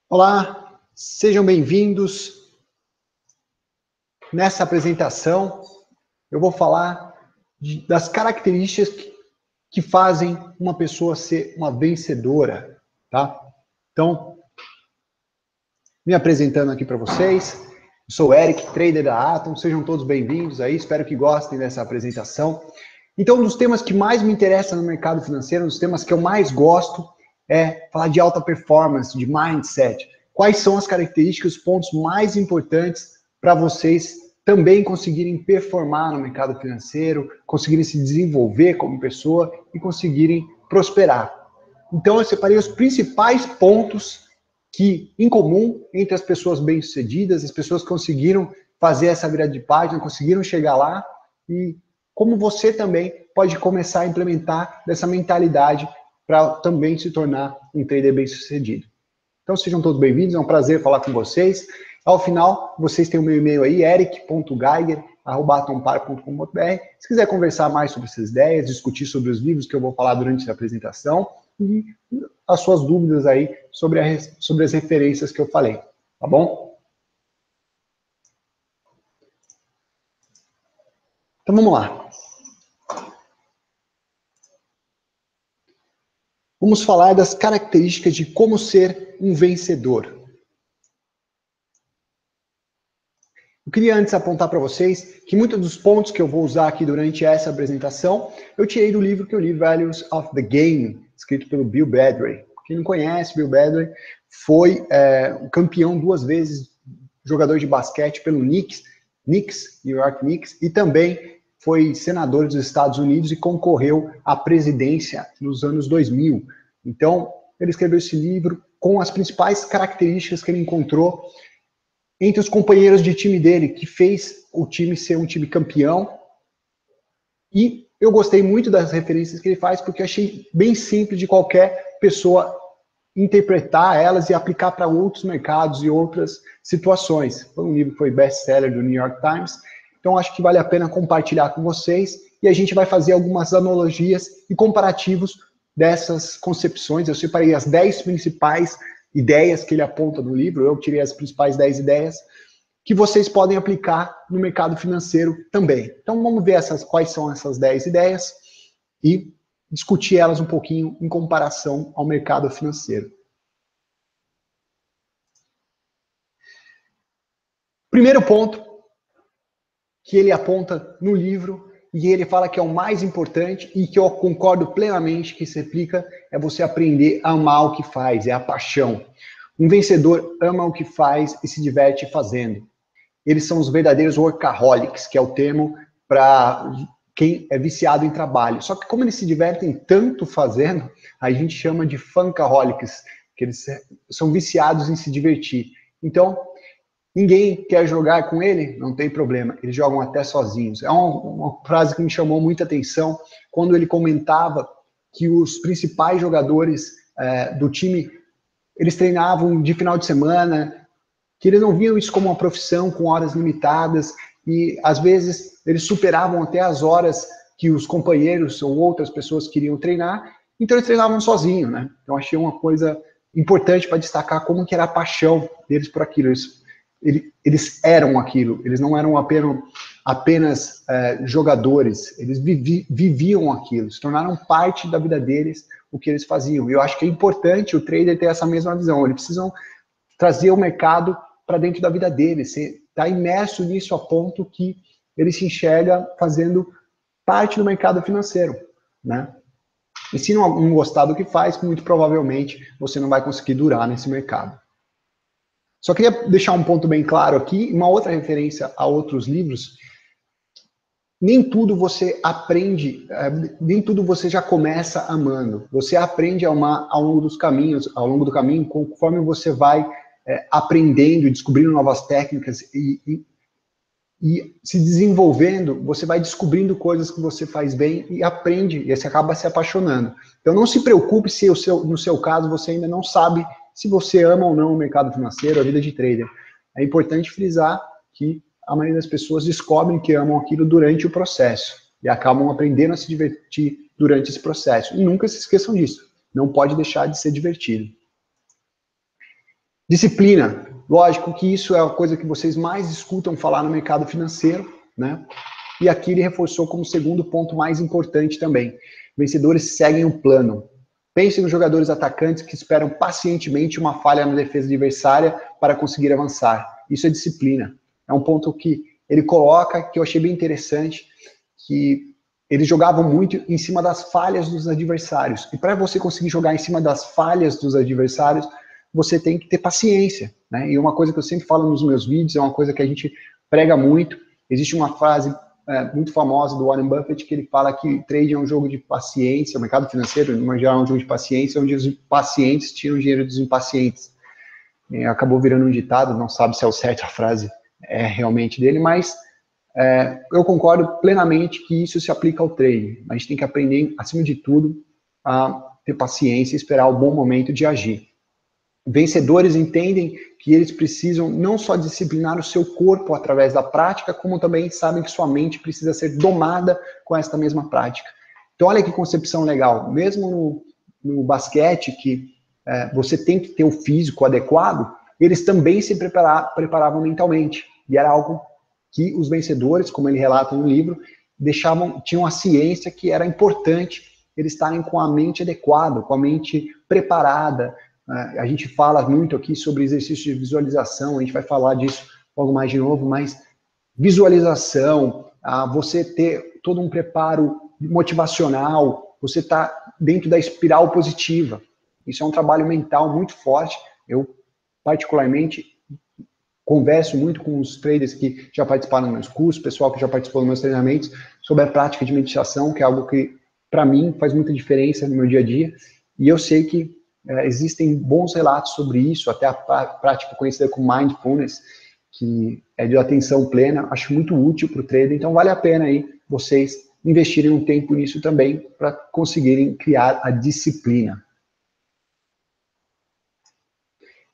Olá, sejam bem-vindos. Nessa apresentação, eu vou falar das características que fazem uma pessoa ser uma vencedora, tá? Então, me apresentando aqui para vocês, eu sou o Eric, trader da Atom, sejam todos bem-vindos aí, espero que gostem dessa apresentação. Então, um dos temas que mais me interessa no mercado financeiro, um dos temas que eu mais gosto, é falar de alta performance, de mindset. Quais são as características, os pontos mais importantes para vocês também conseguirem performar no mercado financeiro, conseguirem se desenvolver como pessoa e conseguirem prosperar. Então, eu separei os principais pontos que, em comum, entre as pessoas bem-sucedidas, as pessoas que conseguiram fazer essa grande página, conseguiram chegar lá, e como você também pode começar a implementar dessa mentalidade para também se tornar um trader bem-sucedido. Então, sejam todos bem-vindos, é um prazer falar com vocês. Ao final, vocês têm o meu e-mail aí, eric.geiger@atompar.com.br. Se quiser conversar mais sobre essas ideias, discutir sobre os livros que eu vou falar durante a apresentação e as suas dúvidas aí sobre as referências que eu falei, tá bom? Então, vamos lá. Vamos falar das características de como ser um vencedor. Eu queria antes apontar para vocês que muitos dos pontos que eu vou usar aqui durante essa apresentação, eu tirei do livro que eu li, Values of the Game, escrito pelo Bill Bradley. Quem não conhece, Bill Bradley foi campeão 2 vezes, jogador de basquete pelo Knicks, New York Knicks, e também foi senador dos Estados Unidos e concorreu à presidência nos anos 2000. Então, ele escreveu esse livro com as principais características que ele encontrou entre os companheiros de time dele, que fez o time ser um time campeão. E eu gostei muito das referências que ele faz, porque eu achei bem simples de qualquer pessoa interpretar elas e aplicar para outros mercados e outras situações. Foi um livro que foi best-seller do New York Times, então acho que vale a pena compartilhar com vocês, e a gente vai fazer algumas analogias e comparativos dessas concepções. Eu separei as 10 principais ideias que ele aponta no livro, eu tirei as principais 10 ideias, que vocês podem aplicar no mercado financeiro também. Então vamos ver quais são essas 10 ideias e discutir elas um pouquinho em comparação ao mercado financeiro. Primeiro ponto que ele aponta no livro, e ele fala que é o mais importante e que eu concordo plenamente que se aplica, é você aprender a amar o que faz, é a paixão. Um vencedor ama o que faz e se diverte fazendo. Eles são os verdadeiros workaholics, que é o termo para quem é viciado em trabalho. Só que como eles se divertem tanto fazendo, a gente chama de funkaholics, que eles são viciados em se divertir. Então, ninguém quer jogar com ele? Não tem problema, eles jogam até sozinhos. É uma frase que me chamou muita atenção quando ele comentava que os principais jogadores do time, eles treinavam de final de semana, que eles não viam isso como uma profissão com horas limitadas, e às vezes eles superavam até as horas que os companheiros ou outras pessoas queriam treinar, então eles treinavam sozinhos, né? Então achei uma coisa importante para destacar como que era a paixão deles por aquilo. Eles eram aquilo, eles não eram apenas jogadores, eles viviam aquilo, se tornaram parte da vida deles, o que eles faziam. E eu acho que é importante o trader ter essa mesma visão, eles precisam trazer o mercado para dentro da vida deles, está imerso nisso a ponto que ele se enxerga fazendo parte do mercado financeiro, né? E se não gostar do que faz, muito provavelmente você não vai conseguir durar nesse mercado. Só queria deixar um ponto bem claro aqui, uma outra referência a outros livros. Nem tudo você aprende, nem tudo você já começa amando. Você aprende a amar ao longo dos caminhos, ao longo do caminho, conforme você vai aprendendo e descobrindo novas técnicas e se desenvolvendo, você vai descobrindo coisas que você faz bem e aprende, e você acaba se apaixonando. Então não se preocupe se no seu caso você ainda não sabe se você ama ou não o mercado financeiro, a vida de trader. É importante frisar que a maioria das pessoas descobrem que amam aquilo durante o processo e acabam aprendendo a se divertir durante esse processo. E nunca se esqueçam disso. Não pode deixar de ser divertido. Disciplina. Lógico que isso é a coisa que vocês mais escutam falar no mercado financeiro, né? E aqui ele reforçou como segundo ponto mais importante também. Vencedores seguem o plano. Pense nos jogadores atacantes que esperam pacientemente uma falha na defesa adversária para conseguir avançar. Isso é disciplina. É um ponto que ele coloca, que eu achei bem interessante, que eles jogavam muito em cima das falhas dos adversários. E para você conseguir jogar em cima das falhas dos adversários, você tem que ter paciência, né? E uma coisa que eu sempre falo nos meus vídeos, é uma coisa que a gente prega muito. Existe uma frase muito famosa do Warren Buffett, que ele fala que trade é um jogo de paciência, o mercado financeiro, no geral, é um jogo de paciência, onde os pacientes tiram o dinheiro dos impacientes. Acabou virando um ditado, não sabe se é o certo a frase realmente dele, mas eu concordo plenamente que isso se aplica ao trade. A gente tem que aprender, acima de tudo, a ter paciência e esperar o bom momento de agir. Vencedores entendem que eles precisam não só disciplinar o seu corpo através da prática, como também sabem que sua mente precisa ser domada com esta mesma prática. Então, olha que concepção legal. Mesmo no basquete, que você tem que ter o físico adequado, eles também se preparavam mentalmente. E era algo que os vencedores, como ele relata no livro, tinham a ciência que era importante eles estarem com a mente adequada, com a mente preparada. A gente fala muito aqui sobre exercício de visualização, a gente vai falar disso logo mais de novo, mas visualização, você ter todo um preparo motivacional, você tá dentro da espiral positiva. Isso é um trabalho mental muito forte. Eu, particularmente, converso muito com os traders que já participaram dos meus cursos, pessoal que já participou dos meus treinamentos, sobre a prática de meditação, que é algo que, para mim, faz muita diferença no meu dia a dia. E eu sei que existem bons relatos sobre isso, até a prática conhecida como Mindfulness, que é de atenção plena, acho muito útil para o trader, então vale a pena aí vocês investirem um tempo nisso também, para conseguirem criar a disciplina.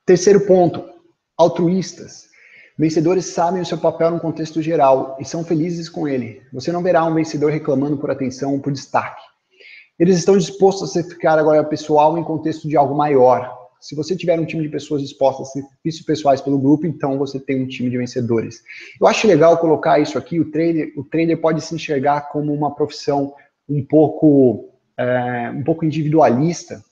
Terceiro ponto, altruístas. Vencedores sabem o seu papel no contexto geral e são felizes com ele. Você não verá um vencedor reclamando por atenção ou por destaque. Eles estão dispostos a sacrificar agora pessoal em contexto de algo maior. Se você tiver um time de pessoas dispostas a sacrifícios pessoais pelo grupo, então você tem um time de vencedores. Eu acho legal colocar isso aqui, o trader pode se enxergar como uma profissão um pouco individualista,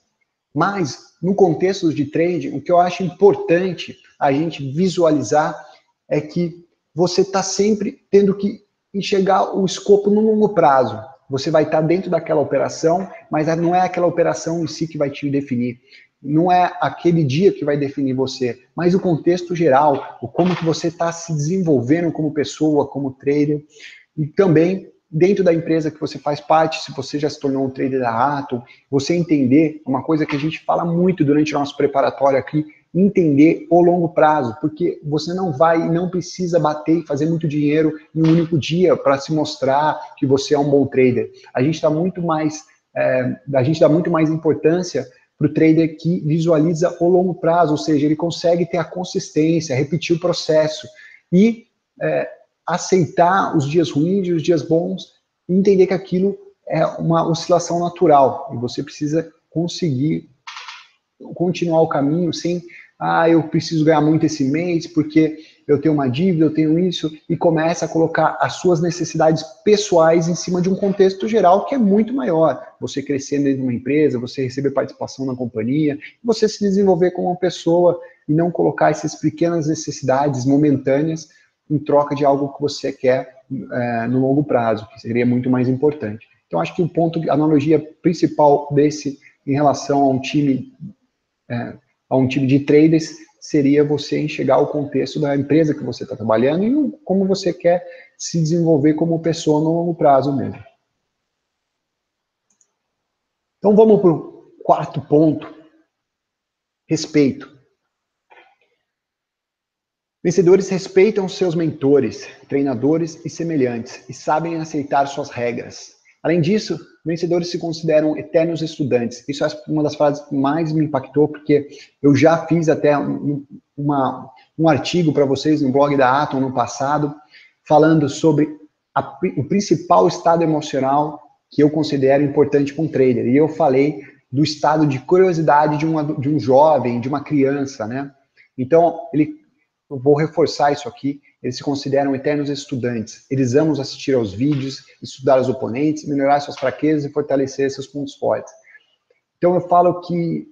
mas no contexto de trading, o que eu acho importante a gente visualizar é que você está sempre tendo que enxergar o escopo no longo prazo. Você vai estar dentro daquela operação, mas não é aquela operação em si que vai te definir. Não é aquele dia que vai definir você, mas o contexto geral, o como que você está se desenvolvendo como pessoa, como trader, e também dentro da empresa que você faz parte, se você já se tornou um trader da Atom, você entender, uma coisa que a gente fala muito durante o nosso preparatório aqui, entender o longo prazo, porque você não precisa bater e fazer muito dinheiro em um único dia para se mostrar que você é um bom trader. A gente dá muito mais importância para o trader que visualiza o longo prazo, ou seja, ele consegue ter a consistência, repetir o processo e aceitar os dias ruins e os dias bons e entender que aquilo é uma oscilação natural e você precisa conseguir continuar o caminho sem eu preciso ganhar muito esse mês porque eu tenho uma dívida, eu tenho isso, e começa a colocar as suas necessidades pessoais em cima de um contexto geral que é muito maior. Você crescendo dentro de uma empresa, você receber participação na companhia, você se desenvolver como uma pessoa e não colocar essas pequenas necessidades momentâneas em troca de algo que você quer no longo prazo, que seria muito mais importante. Então, acho que o ponto, a analogia principal desse em relação a um time de traders seria você enxergar o contexto da empresa que você está trabalhando e como você quer se desenvolver como pessoa no longo prazo mesmo. Então vamos para o quarto ponto, respeito. Vencedores respeitam seus mentores, treinadores e semelhantes e sabem aceitar suas regras. Além disso, vencedores se consideram eternos estudantes. Isso é uma das frases que mais me impactou, porque eu já fiz até um artigo para vocês no blog da Atom no passado, falando sobre o principal estado emocional que eu considero importante para um trader. E eu falei do estado de curiosidade de um jovem, de uma criança, né? Então, eu vou reforçar isso aqui, eles se consideram eternos estudantes. Eles amam assistir aos vídeos, estudar os oponentes, melhorar suas fraquezas e fortalecer seus pontos fortes. Então, eu falo que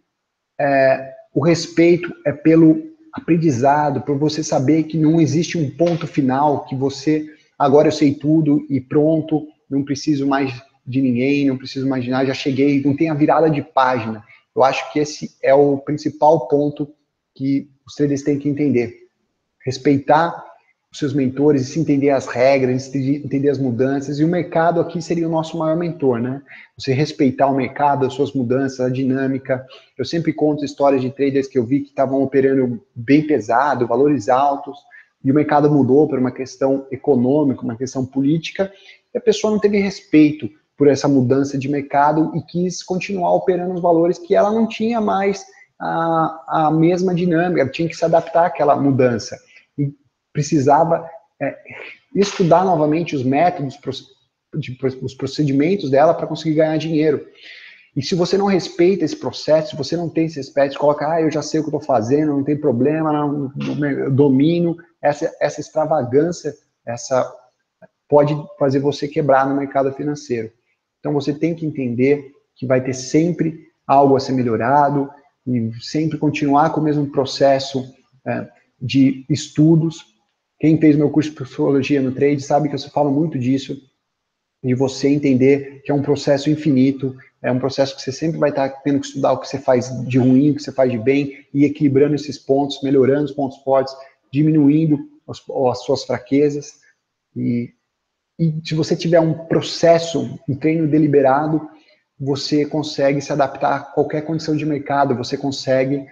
o respeito é pelo aprendizado, por você saber que não existe um ponto final, que você, agora eu sei tudo e pronto, não preciso mais de ninguém, não preciso mais de nada, já cheguei, não tem a virada de página. Eu acho que esse é o principal ponto que os traders têm que entender. Respeitar os seus mentores, se entender as regras, entender as mudanças, e o mercado aqui seria o nosso maior mentor, né? Você respeitar o mercado, as suas mudanças, a dinâmica. Eu sempre conto histórias de traders que eu vi que estavam operando bem pesado, valores altos, e o mercado mudou por uma questão econômica, uma questão política, e a pessoa não teve respeito por essa mudança de mercado e quis continuar operando os valores que ela não tinha mais a mesma dinâmica, ela tinha que se adaptar àquela mudança. E precisava estudar novamente os métodos, os procedimentos dela para conseguir ganhar dinheiro. E se você não respeita esse processo, se você não tem esse respeito, coloca, eu já sei o que eu estou fazendo, não tem problema, não, eu domino, essa extravagância, pode fazer você quebrar no mercado financeiro. Então você tem que entender que vai ter sempre algo a ser melhorado e sempre continuar com o mesmo processo de estudos. Quem fez meu curso de Psicologia no Trade sabe que eu falo muito disso, de você entender que é um processo infinito, é um processo que você sempre vai estar tendo que estudar o que você faz de ruim, o que você faz de bem, e equilibrando esses pontos, melhorando os pontos fortes, diminuindo as suas fraquezas. E se você tiver um processo, um treino deliberado, você consegue se adaptar a qualquer condição de mercado, você consegue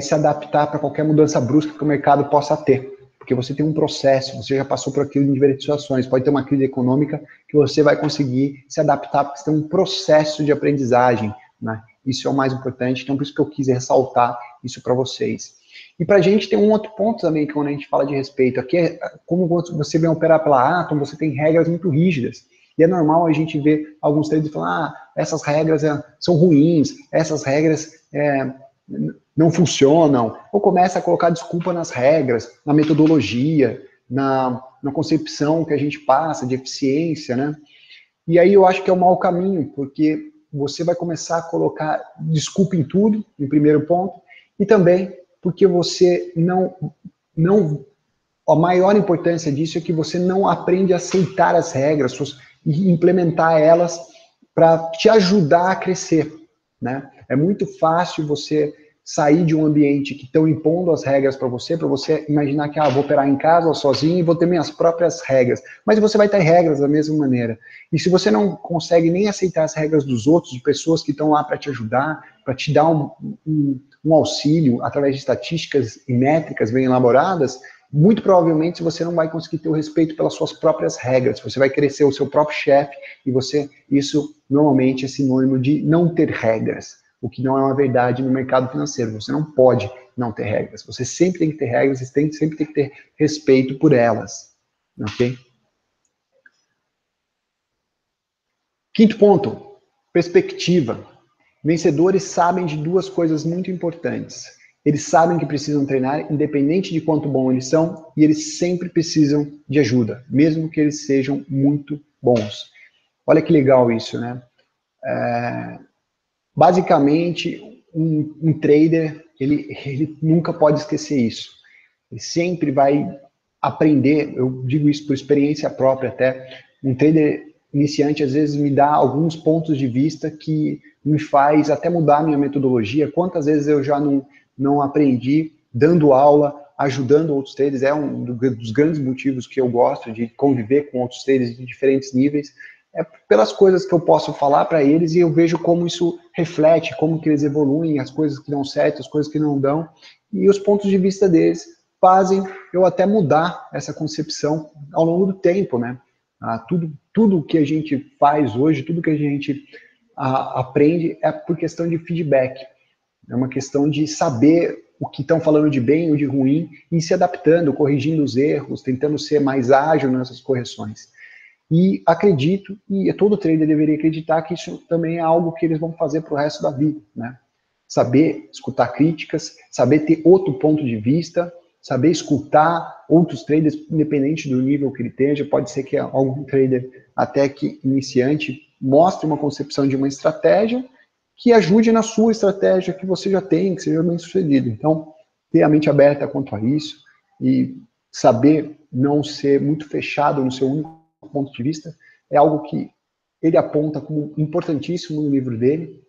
se adaptar para qualquer mudança brusca que o mercado possa ter. Porque você tem um processo, você já passou por aquilo em diversas situações. Pode ter uma crise econômica que você vai conseguir se adaptar, porque você tem um processo de aprendizagem, né? Isso é o mais importante, então por isso que eu quis ressaltar isso para vocês. E para a gente tem um outro ponto também, que quando a gente fala de respeito, aqui é como você vem operar pela Atom, você tem regras muito rígidas. E é normal a gente ver alguns traders falando, essas regras são ruins, essas regras não funcionam, ou começa a colocar desculpa nas regras, na metodologia, na concepção que a gente passa de eficiência, né? E aí eu acho que é um mau caminho, porque você vai começar a colocar desculpa em tudo, em primeiro ponto, e também porque você a maior importância disso é que você não aprende a aceitar as regras e implementar elas para te ajudar a crescer, né? É muito fácil você sair de um ambiente que estão impondo as regras para você imaginar que vou operar em casa sozinho e vou ter minhas próprias regras. Mas você vai ter regras da mesma maneira. E se você não consegue nem aceitar as regras dos outros, de pessoas que estão lá para te ajudar, para te dar um auxílio através de estatísticas e métricas bem elaboradas, muito provavelmente você não vai conseguir ter o respeito pelas suas próprias regras. Você vai querer ser o seu próprio chefe e isso normalmente é sinônimo de não ter regras. O que não é uma verdade no mercado financeiro. Você não pode não ter regras. Você sempre tem que ter regras, você sempre tem que ter respeito por elas. Ok? Quinto ponto, perspectiva. Vencedores sabem de duas coisas muito importantes. Eles sabem que precisam treinar, independente de quanto bom eles são, e eles sempre precisam de ajuda, mesmo que eles sejam muito bons. Olha que legal isso, né? Basicamente, um trader, ele nunca pode esquecer isso. Ele sempre vai aprender, eu digo isso por experiência própria até, um trader iniciante às vezes me dá alguns pontos de vista que me faz até mudar a minha metodologia. Quantas vezes eu já não aprendi dando aula, ajudando outros traders, é um dos grandes motivos que eu gosto de conviver com outros traders de diferentes níveis, pelas coisas que eu posso falar para eles e eu vejo como isso reflete, como que eles evoluem, as coisas que dão certo, as coisas que não dão, e os pontos de vista deles fazem eu até mudar essa concepção ao longo do tempo, né? Tudo que a gente faz hoje, tudo que a gente aprende é por questão de feedback, é uma questão de saber o que estão falando de bem ou de ruim e se adaptando, corrigindo os erros, tentando ser mais ágil nessas correções. E acredito, e todo trader deveria acreditar que isso também é algo que eles vão fazer para o resto da vida, né? saber escutar críticas, saber ter outro ponto de vista, saber escutar outros traders, independente do nível que ele esteja. Pode ser que algum trader, até que iniciante, mostre uma concepção de uma estratégia que ajude na sua estratégia que você já tem, que seja bem sucedido. Então, ter a mente aberta quanto a isso e saber não ser muito fechado no seu único ponto de vista é algo que ele aponta como importantíssimo no livro dele.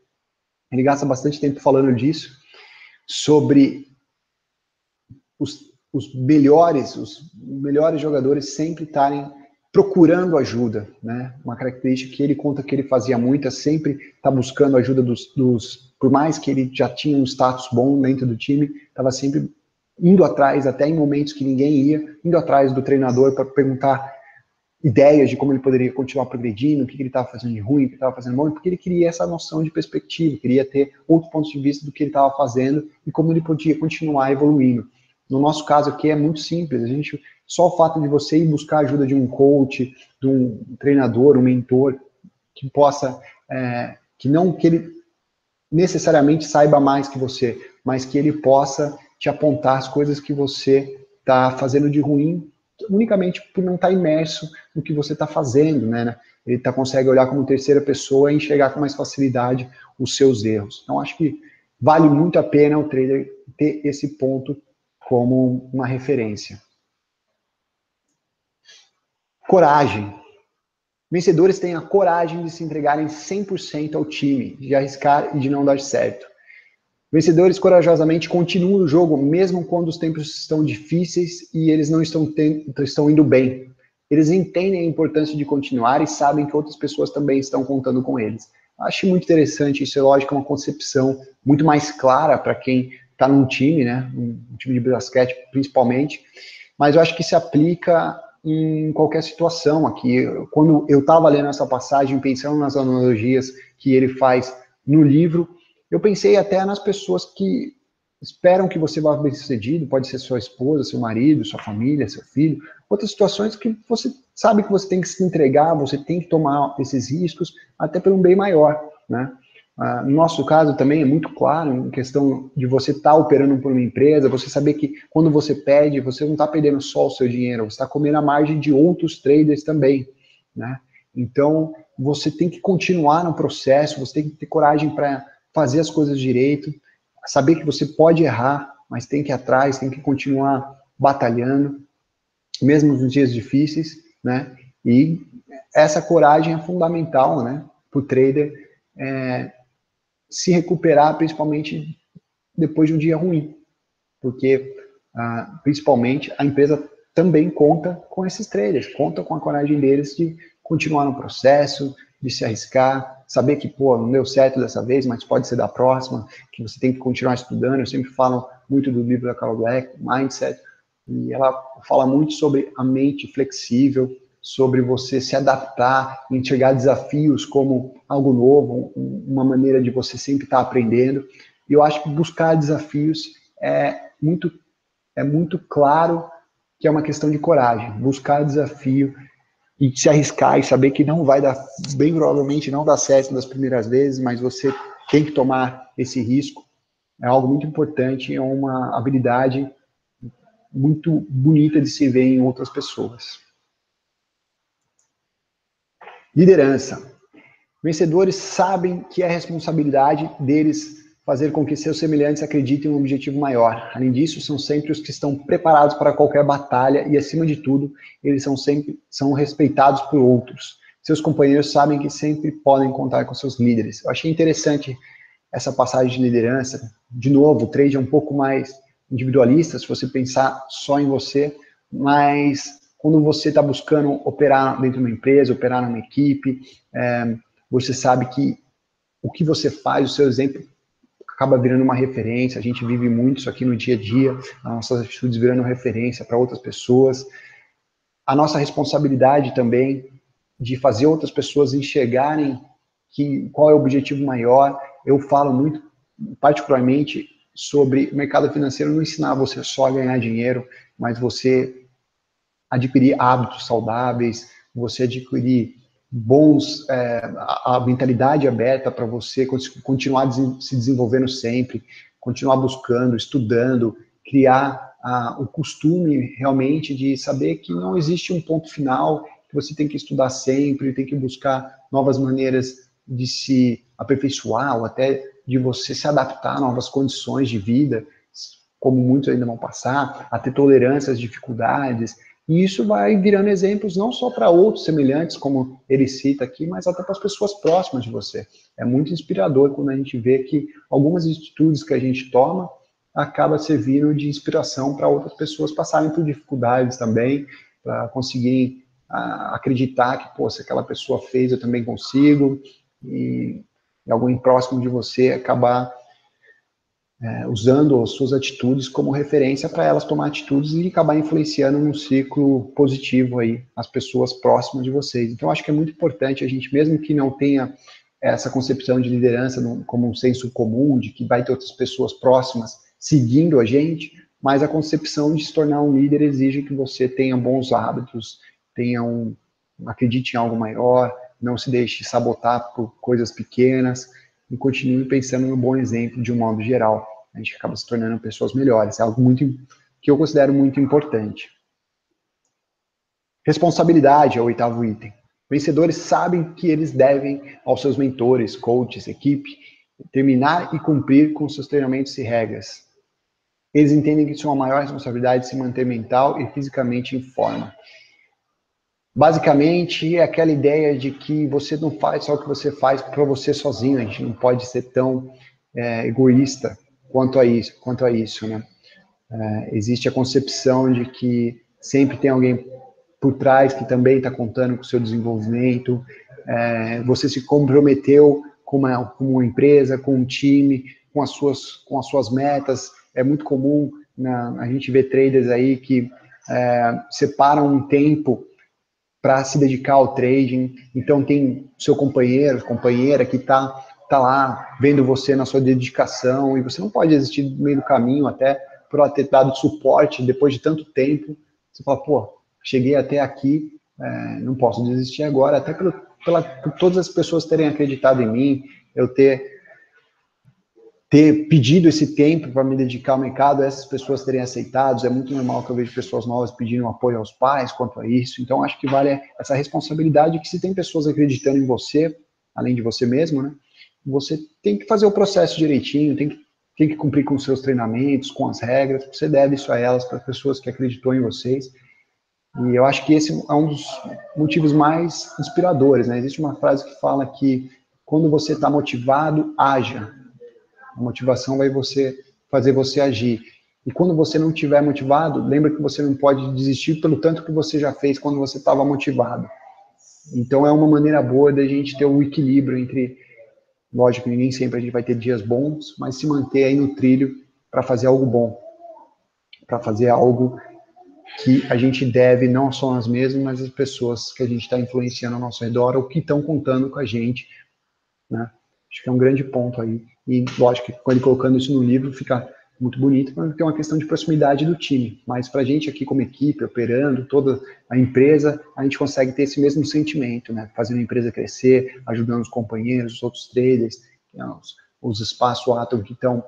Ele gasta bastante tempo falando disso, sobre os melhores jogadores sempre estarem procurando ajuda, né? Uma característica que ele conta que ele fazia muito é sempre estar buscando a ajuda por mais que ele já tinha um status bom dentro do time, estava sempre indo atrás, até em momentos que ninguém ia, indo atrás do treinador para perguntar ideias de como ele poderia continuar progredindo, o que ele estava fazendo de ruim, o que estava fazendo bom, porque ele queria essa noção de perspectiva, queria ter outro ponto de vista do que ele estava fazendo e como ele podia continuar evoluindo. No nosso caso aqui é muito simples, só o fato de você ir buscar a ajuda de um coach, de um treinador, um mentor, que possa, que ele necessariamente saiba mais que você, mas que ele possa te apontar as coisas que você está fazendo de ruim, unicamente por não estar imerso no que você está fazendo, né? Ele consegue olhar como terceira pessoa e enxergar com mais facilidade os seus erros. Então, acho que vale muito a pena o trader ter esse ponto como uma referência. Coragem. Vencedores têm a coragem de se entregarem 100% ao time, de arriscar e de não dar certo. Vencedores corajosamente continuam o jogo, mesmo quando os tempos estão difíceis e eles não estão indo bem. Eles entendem a importância de continuar e sabem que outras pessoas também estão contando com eles. Acho muito interessante, isso é lógico, é uma concepção muito mais clara para quem está num time, né, um time de basquete principalmente, mas eu acho que se aplica em qualquer situação aqui. Quando eu estava lendo essa passagem, pensando nas analogias que ele faz no livro, eu pensei até nas pessoas que esperam que você vá bem sucedido, pode ser sua esposa, seu marido, sua família, seu filho, outras situações que você sabe que você tem que se entregar, você tem que tomar esses riscos, até pelo um bem maior, né? No nosso caso também é muito claro, em questão de você estar operando por uma empresa, você saber que quando você pede, você não está perdendo só o seu dinheiro, você está comendo a margem de outros traders também, né? Então, você tem que continuar no processo, você tem que ter coragem para fazer as coisas direito, saber que você pode errar, mas tem que ir atrás, tem que continuar batalhando, mesmo nos dias difíceis, né? E essa coragem é fundamental, né, para o trader se recuperar, principalmente depois de um dia ruim, porque principalmente a empresa também conta com esses traders, conta com a coragem deles de continuar no processo, de se arriscar, saber que, pô, não deu certo dessa vez, mas pode ser da próxima, que você tem que continuar estudando. Eu sempre falo muito do livro da Carol Dweck, Mindset, e ela fala muito sobre a mente flexível, sobre você se adaptar, enxergar desafios como algo novo, uma maneira de você sempre estar aprendendo. E eu acho que buscar desafios é muito claro que é uma questão de coragem, buscar desafio e se arriscar e saber que não vai dar, bem provavelmente não dá certo das primeiras vezes, mas você tem que tomar esse risco. É algo muito importante, é uma habilidade muito bonita de se ver em outras pessoas. Liderança. Vencedores sabem que é a responsabilidade deles fazer com que seus semelhantes acreditem em um objetivo maior. Além disso, são sempre os que estão preparados para qualquer batalha e, acima de tudo, eles são respeitados por outros. Seus companheiros sabem que sempre podem contar com seus líderes. Eu achei interessante essa passagem de liderança. De novo, o trade é um pouco mais individualista, se você pensar só em você, mas quando você está buscando operar dentro de uma empresa, operar numa equipe, você sabe que o que você faz, o seu exemplo acaba virando uma referência. A gente vive muito isso aqui no dia a dia, as nossas atitudes virando referência para outras pessoas. A nossa responsabilidade também de fazer outras pessoas enxergarem qual é o objetivo maior. Eu falo muito, particularmente, sobre o mercado financeiro, não ensinar você só a ganhar dinheiro, mas você adquirir hábitos saudáveis, você adquirir a mentalidade aberta para você continuar se desenvolvendo sempre, continuar buscando, estudando, criar o costume realmente de saber que não existe um ponto final, que você tem que estudar sempre, tem que buscar novas maneiras de se aperfeiçoar ou até de você se adaptar a novas condições de vida, como muitos ainda vão passar, a ter tolerância às dificuldades. E isso vai virando exemplos não só para outros semelhantes, como ele cita aqui, mas até para as pessoas próximas de você. É muito inspirador quando a gente vê que algumas atitudes que a gente toma acaba servindo de inspiração para outras pessoas passarem por dificuldades também, para conseguirem acreditar que, pô, se aquela pessoa fez, eu também consigo, e alguém próximo de você acabar usando as suas atitudes como referência para elas tomar atitudes e acabar influenciando num ciclo positivo aí as pessoas próximas de vocês. Então, acho que é muito importante a gente, mesmo que não tenha essa concepção de liderança como um senso comum, de que vai ter outras pessoas próximas seguindo a gente, mas a concepção de se tornar um líder exige que você tenha bons hábitos, acredite em algo maior, não se deixe sabotar por coisas pequenas, e continue pensando no bom exemplo de um modo geral. A gente acaba se tornando pessoas melhores. É algo que eu considero muito importante. Responsabilidade é o 8º item. Vencedores sabem que eles devem aos seus mentores, coaches, equipe, terminar e cumprir com seus treinamentos e regras. Eles entendem que sua maior responsabilidade é se manter mental e fisicamente em forma. Basicamente, é aquela ideia de que você não faz só o que você faz para você sozinho. A gente não pode ser tão egoísta quanto a isso, né? Existe a concepção de que sempre tem alguém por trás que também está contando com o seu desenvolvimento. Você se comprometeu com uma empresa, com um time, com as suas metas. É muito comum a gente ver traders aí que separam um tempo para se dedicar ao trading. Então tem seu companheiro, companheira que tá lá vendo você na sua dedicação, e você não pode desistir no meio do caminho, até por ela ter dado suporte depois de tanto tempo. Você fala, pô, cheguei até aqui, não posso desistir agora, até por todas as pessoas terem acreditado em mim, eu ter pedido esse tempo para me dedicar ao mercado, essas pessoas terem aceitado. É muito normal que eu vejo pessoas novas pedindo apoio aos pais quanto a isso. Então, acho que vale essa responsabilidade, que se tem pessoas acreditando em você, além de você mesmo, né, você tem que fazer o processo direitinho, tem que cumprir com os seus treinamentos, com as regras. Você deve isso a elas, para as pessoas que acreditou em vocês. E eu acho que esse é um dos motivos mais inspiradores, né? Existe uma frase que fala que quando você está motivado, haja. A motivação vai fazer você agir. E quando você não estiver motivado, lembra que você não pode desistir pelo tanto que você já fez quando você estava motivado. Então é uma maneira boa da gente ter um equilíbrio entre, lógico, nem sempre a gente vai ter dias bons, mas se manter aí no trilho para fazer algo bom, para fazer algo que a gente deve não só nós mesmos, mas as pessoas que a gente está influenciando ao nosso redor ou que estão contando com a gente, né? Acho que é um grande ponto aí. E, lógico, que quando ele colocando isso no livro, fica muito bonito, porque tem uma questão de proximidade do time. Mas para a gente aqui como equipe, operando toda a empresa, a gente consegue ter esse mesmo sentimento, né? Fazendo a empresa crescer, ajudando os companheiros, os outros traders, os espaços Atom que estão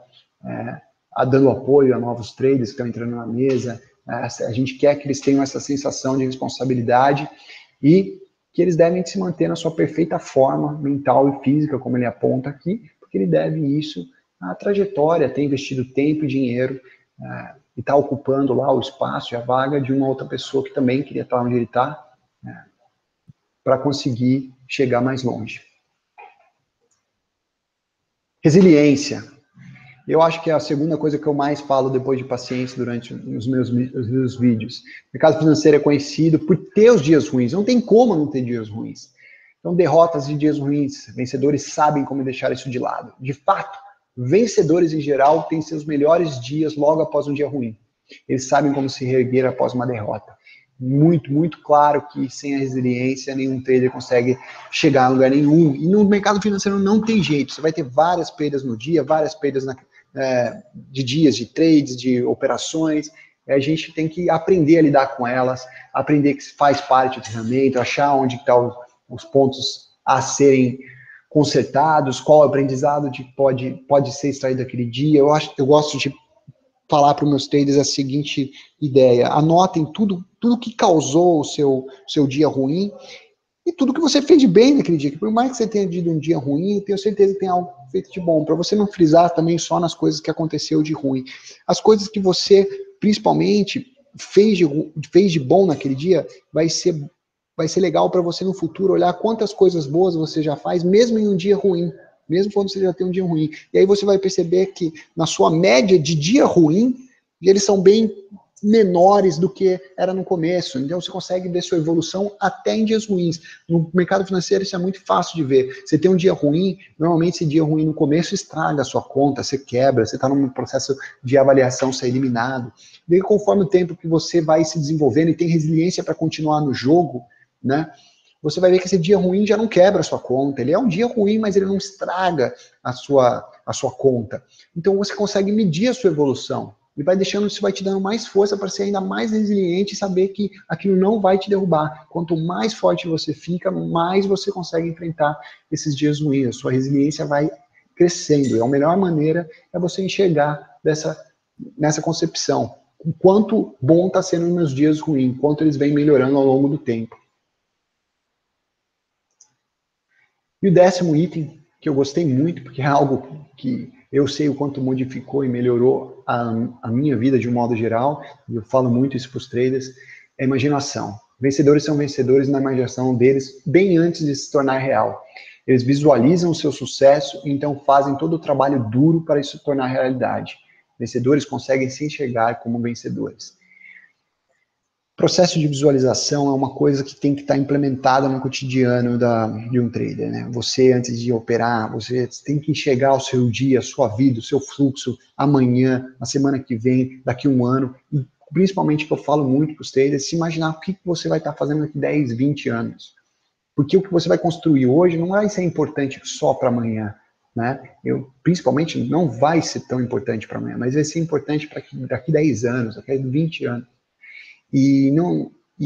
dando apoio a novos traders que estão entrando na mesa. A gente quer que eles tenham essa sensação de responsabilidade e que eles devem se manter na sua perfeita forma mental e física, como ele aponta aqui, porque ele deve isso à trajetória, ter investido tempo e dinheiro e está ocupando lá o espaço e a vaga de uma outra pessoa que também queria estar onde ele está, para conseguir chegar mais longe. Resiliência. Eu acho que é a segunda coisa que eu mais falo depois de paciência durante os meus vídeos. O mercado financeiro é conhecido por ter os dias ruins. Não tem como não ter dias ruins. Então, derrotas e dias ruins. Vencedores sabem como deixar isso de lado. De fato, vencedores em geral têm seus melhores dias logo após um dia ruim. Eles sabem como se reerguer após uma derrota. Muito, muito claro que sem a resiliência nenhum trader consegue chegar a lugar nenhum. E no mercado financeiro não tem jeito. Você vai ter várias perdas no dia, várias perdas de dias, de trades, de operações. A gente tem que aprender a lidar com elas, aprender que faz parte do treinamento, achar onde está os pontos a serem consertados, qual aprendizado pode ser extraído daquele dia. Eu gosto de falar para os meus traders a seguinte ideia: anotem tudo que causou o seu dia ruim e tudo que você fez de bem naquele dia. Que por mais que você tenha tido um dia ruim, eu tenho certeza que tem algo feito de bom, para você não frisar também só nas coisas que aconteceu de ruim. As coisas que você, principalmente, fez de bom naquele dia, vai ser legal para você no futuro olhar quantas coisas boas você já faz, mesmo em um dia ruim, mesmo quando você já tem um dia ruim. E aí você vai perceber que na sua média de dia ruim, eles são bem menores do que era no começo. Então você consegue ver sua evolução até em dias ruins. No mercado financeiro isso é muito fácil de ver. Você tem um dia ruim, normalmente esse dia ruim no começo estraga a sua conta, você quebra, você está num processo de avaliação, você é eliminado. E aí, conforme o tempo que você vai se desenvolvendo e tem resiliência para continuar no jogo, né, você vai ver que esse dia ruim já não quebra a sua conta. Ele é um dia ruim, mas ele não estraga a sua conta. Então você consegue medir a sua evolução. E vai deixando, isso vai te dando mais força para ser ainda mais resiliente e saber que aquilo não vai te derrubar. Quanto mais forte você fica, mais você consegue enfrentar esses dias ruins. A sua resiliência vai crescendo. E a melhor maneira é você enxergar nessa concepção. O quanto bom está sendo nos meus dias ruins, quanto eles vêm melhorando ao longo do tempo. E o 10º item, que eu gostei muito, porque é algo que eu sei o quanto modificou e melhorou a minha vida de um modo geral, e eu falo muito isso para os traders, é a imaginação. Vencedores são vencedores na imaginação deles bem antes de se tornar real. Eles visualizam o seu sucesso e então fazem todo o trabalho duro para isso se tornar realidade. Vencedores conseguem se enxergar como vencedores. O processo de visualização é uma coisa que tem que estar implementada no cotidiano de um trader, né? Você, antes de operar, você tem que enxergar o seu dia, a sua vida, o seu fluxo, amanhã, na semana que vem, daqui a um ano, e principalmente que eu falo muito para os traders, se imaginar o que você vai estar fazendo daqui 10, 20 anos. Porque o que você vai construir hoje não vai ser importante só para amanhã, né? Principalmente não vai ser tão importante para amanhã, mas vai ser importante para daqui 10 anos, daqui 20 anos. E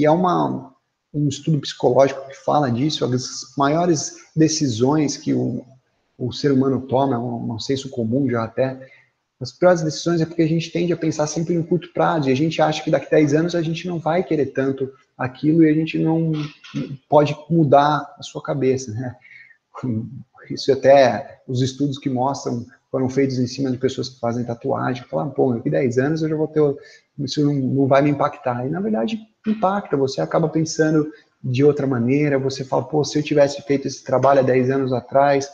é um estudo psicológico que fala disso. As maiores decisões que o ser humano toma, um senso comum já até, as piores decisões é porque a gente tende a pensar sempre no curto prazo, e a gente acha que daqui a 10 anos a gente não vai querer tanto aquilo e a gente não pode mudar a sua cabeça, né? Isso até, os estudos que mostram, foram feitos em cima de pessoas que fazem tatuagem, falam, pô, daqui 10 anos eu já vou ter, isso não vai me impactar. E na verdade impacta, você acaba pensando de outra maneira, você fala, pô, se eu tivesse feito esse trabalho há 10 anos atrás,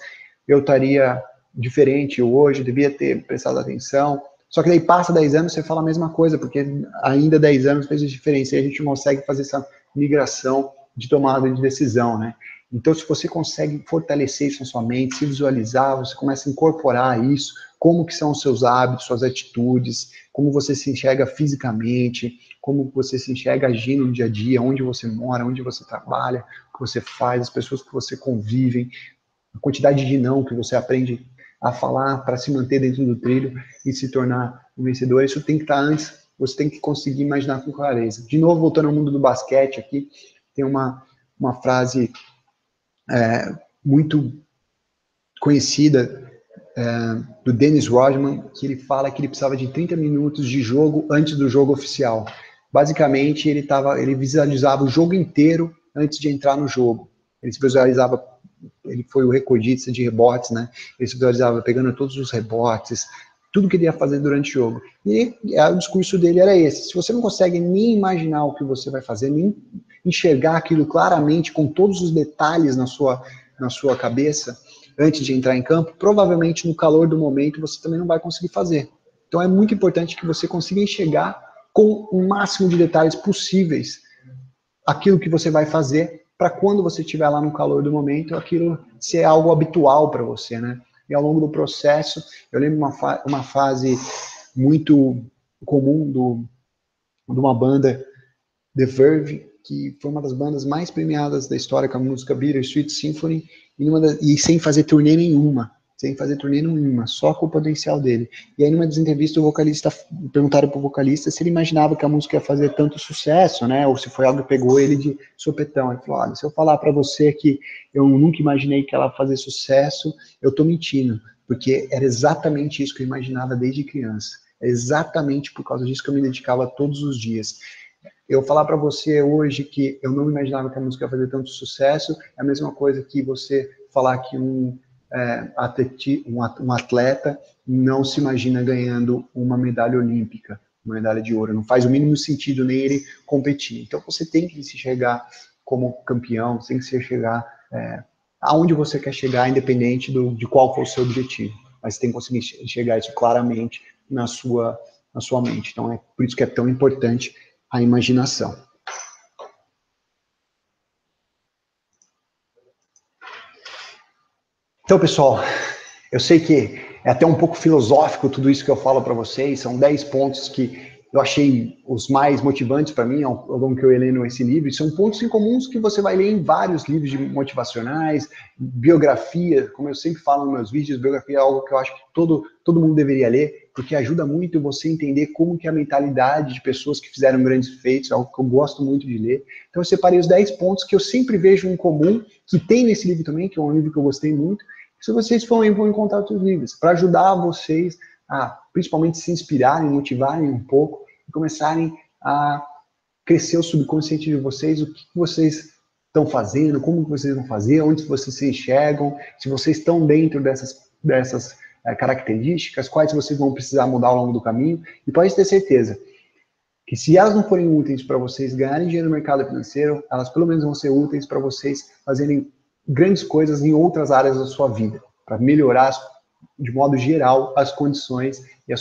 eu estaria diferente hoje, devia ter prestado atenção. Só que daí passa 10 anos, você fala a mesma coisa, porque ainda 10 anos fez diferença, e a gente consegue fazer essa migração de tomada de decisão, né? Então, se você consegue fortalecer isso na sua mente, se visualizar, você começa a incorporar isso, como que são os seus hábitos, suas atitudes, como você se enxerga fisicamente, como você se enxerga agindo no dia a dia, onde você mora, onde você trabalha, o que você faz, as pessoas que você convive, a quantidade de não que você aprende a falar para se manter dentro do trilho e se tornar um vencedor. Isso tem que estar antes, você tem que conseguir imaginar com clareza. De novo, voltando ao mundo do basquete aqui, tem uma frase muito conhecida do Dennis Rodman, que ele fala que ele precisava de 30 minutos de jogo antes do jogo oficial. Basicamente, ele visualizava o jogo inteiro antes de entrar no jogo. Ele se visualizava, ele foi o recordista de rebotes, né? Ele se visualizava pegando todos os rebotes, tudo que ele ia fazer durante o jogo. E o discurso dele era esse: se você não consegue nem imaginar o que você vai fazer, nem enxergar aquilo claramente, com todos os detalhes na sua cabeça, antes de entrar em campo, provavelmente no calor do momento você também não vai conseguir fazer. Então é muito importante que você consiga enxergar com o máximo de detalhes possíveis aquilo que você vai fazer, para quando você estiver lá no calor do momento, aquilo ser algo habitual para você, né? E ao longo do processo, eu lembro uma fase muito comum de uma banda, The Verve, que foi uma das bandas mais premiadas da história com a música Bittersweet Symphony, e sem fazer turnê nenhuma. sem fazer turnê nenhuma, só com o potencial dele. E aí, numa das entrevistas, o vocalista, perguntaram pro vocalista se ele imaginava que a música ia fazer tanto sucesso, né? Ou se foi algo que pegou ele de sopetão. Ele falou, olha, se eu falar para você que eu nunca imaginei que ela ia fazer sucesso, eu tô mentindo, porque era exatamente isso que eu imaginava desde criança. É exatamente por causa disso que eu me dedicava todos os dias. Eu falar para você hoje que eu não imaginava que a música ia fazer tanto sucesso, é a mesma coisa que você falar que um atleta não se imagina ganhando uma medalha olímpica, uma medalha de ouro. Não faz o mínimo sentido nem ele competir. Então você tem que se chegar como campeão, tem que se chegar aonde você quer chegar, independente de qual for o seu objetivo. Mas você tem que conseguir chegar isso claramente na sua mente. Então é por isso que é tão importante a imaginação. Então, pessoal, eu sei que é até um pouco filosófico tudo isso que eu falo para vocês, são 10 pontos que eu achei os mais motivantes para mim ao longo que eu ia lendo esse livro, e são pontos em comuns que você vai ler em vários livros motivacionais, biografia, como eu sempre falo nos meus vídeos, biografia é algo que eu acho que todo mundo deveria ler, porque ajuda muito você entender como que é a mentalidade de pessoas que fizeram grandes feitos, é algo que eu gosto muito de ler. Então eu separei os 10 pontos que eu sempre vejo em comum, que tem nesse livro também, que é um livro que eu gostei muito. Se vocês forem, vão encontrar outros livros, para ajudar vocês a, principalmente, se inspirarem, motivarem um pouco, e começarem a crescer o subconsciente de vocês, o que vocês estão fazendo, como vocês vão fazer, onde vocês se enxergam, se vocês estão dentro dessas características, quais vocês vão precisar mudar ao longo do caminho, e pode ter certeza que se elas não forem úteis para vocês ganharem dinheiro no mercado financeiro, elas pelo menos vão ser úteis para vocês fazerem grandes coisas em outras áreas da sua vida, para melhorar, de modo geral, as condições e o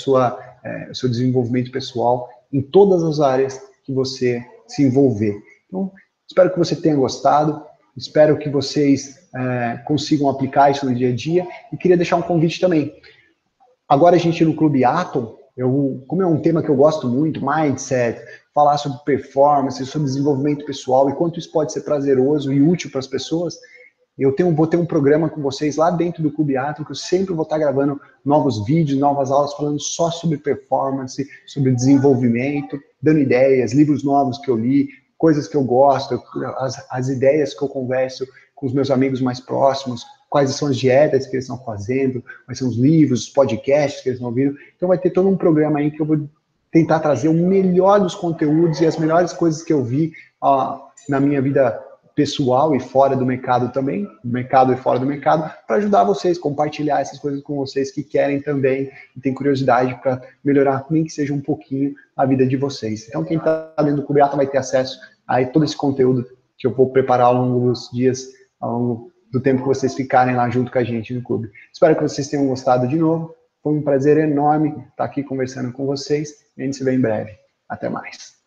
seu desenvolvimento pessoal em todas as áreas que você se envolver. Então, espero que você tenha gostado, espero que vocês consigam aplicar isso no dia a dia, e queria deixar um convite também. Agora a gente no Clube Atom, como é um tema que eu gosto muito, mindset, falar sobre performance, sobre desenvolvimento pessoal e quanto isso pode ser prazeroso e útil para as pessoas, vou ter um programa com vocês lá dentro do Clube Atom, que eu sempre vou estar gravando novos vídeos, novas aulas, falando só sobre performance, sobre desenvolvimento, dando ideias, livros novos que eu li, coisas que eu gosto, as ideias que eu converso com os meus amigos mais próximos, quais são as dietas que eles estão fazendo, quais são os livros, os podcasts que eles estão ouvindo. Então vai ter todo um programa aí que eu vou tentar trazer o melhor dos conteúdos e as melhores coisas que eu vi na minha vida pessoal e fora do mercado também, do mercado e fora do mercado, para ajudar vocês, compartilhar essas coisas com vocês que querem também e tem curiosidade para melhorar, nem que seja um pouquinho, a vida de vocês. Então, quem está dentro do Clube Atom vai ter acesso a todo esse conteúdo que eu vou preparar ao longo dos dias, ao longo do tempo que vocês ficarem lá junto com a gente no clube. Espero que vocês tenham gostado de novo. Foi um prazer enorme estar aqui conversando com vocês. E a gente se vê em breve. Até mais.